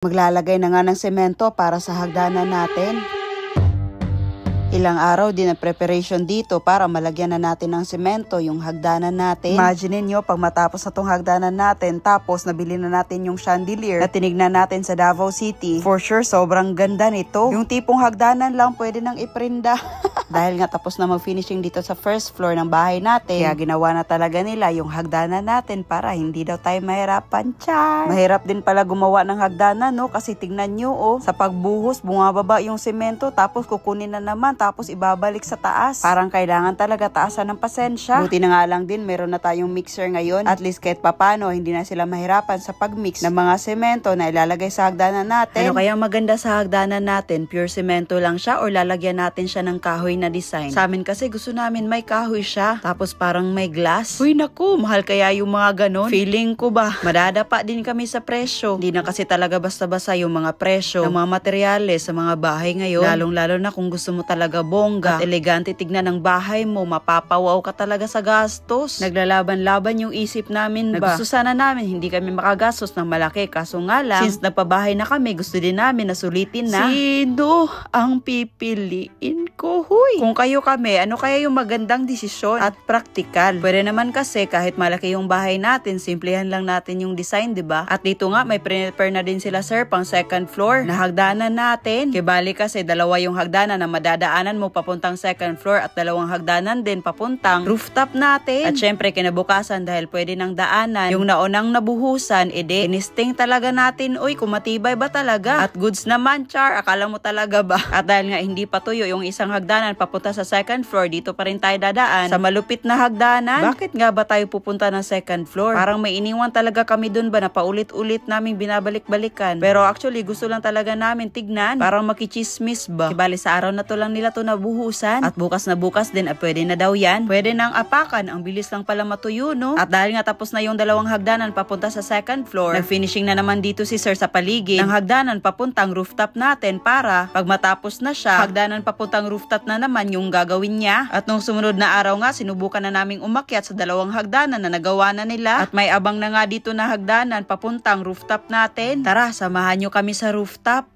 Maglalagay na nga ng semento para sa hagdanan natin. Ilang araw din ang preparation dito para malagyan na natin ng semento yung hagdanan natin. Imagine nyo pag matapos na tong hagdanan natin, tapos nabili na natin yung chandelier na tinignan natin sa Davao City. For sure, sobrang ganda nito. Yung tipong hagdanan lang pwede nang iprinda. Dahil nga tapos na mag-finishing dito sa first floor ng bahay natin, kaya ginawa na talaga nila yung hagdanan natin para hindi daw tayo mahirapan. Char! Mahirap din pala gumawa ng hagdanan, no? Kasi tignan nyo, oh, sa pagbuhos, bumababa yung semento, tapos kukunin na naman, tapos ibabalik sa taas. Parang kailangan talaga taasan ng pasensya. Buti na nga lang din, meron na tayong mixer ngayon. At least kahit papano, hindi na sila mahirapan sa pagmix ng mga semento na ilalagay sa hagdanan natin. Ano kaya maganda sa hagdanan natin? Pure semento lang siya or lalagyan natin siya ng kahoy na design? Sa amin kasi gusto namin may kahoy siya, tapos parang may glass. Uy naku, mahal kaya yung mga ganon? Feeling ko ba, madadapa din kami sa presyo. Hindi na kasi talaga basta-basta yung mga presyo ng mga materyales sa mga bahay ngayon. Lalong-lalo na kung gusto mo talaga bongga at elegante tignan ng bahay mo, mapapawaw ka talaga sa gastos. Naglalaban-laban yung isip namin ba? Gusto sana namin hindi kami makagastos ng malaki, kaso nga lang, since nagpabahay na kami, gusto din namin na sulitin na. Sino ang pipiliin ko, huy? Kung kayo kami, ano kaya yung magandang desisyon at praktikal? Pwede naman kasi kahit malaki yung bahay natin, simplihan lang natin yung design, diba? At dito nga, may prepare na din sila sir, pang second floor na hagdanan natin. Kibali kasi dalawa yung hagdanan na madadaanan mo papuntang second floor at dalawang hagdanan din papuntang rooftop natin. At syempre kinabukasan dahil pwede nang daanan yung naunang nabuhusan, edi inisting talaga natin, uy kung matibay ba talaga? At goods naman, char, akala mo talaga ba? At dahil nga hindi pa tuyo yung isang hagdanan papunta sa second floor, dito pa rin tayo dadaan sa malupit na hagdanan. Bakit nga ba tayo pupunta ng second floor? Parang may iniwan talaga kami dun ba na paulit-ulit naming binabalik-balikan. Pero actually gusto lang talaga namin tignan, parang makichismis ba? Kibali sa araw na to lang nila to nabuhusan. At bukas na bukas din, pwede na daw yan. Pwede nang apakan, ang bilis lang pala matuyo, no? At dahil nga tapos na yung dalawang hagdanan papunta sa second floor, nag-finishing na naman dito si sir sa paligid ng hagdanan papuntang rooftop natin para pag matapos na siya, hagdanan papuntang rooftop na naman yung gagawin niya. At nung sumunod na araw nga, sinubukan na naming umakyat sa dalawang hagdanan na nagawa na nila. At may abang na nga dito na hagdanan papuntang rooftop natin. Tara, samahan nyo kami sa rooftop.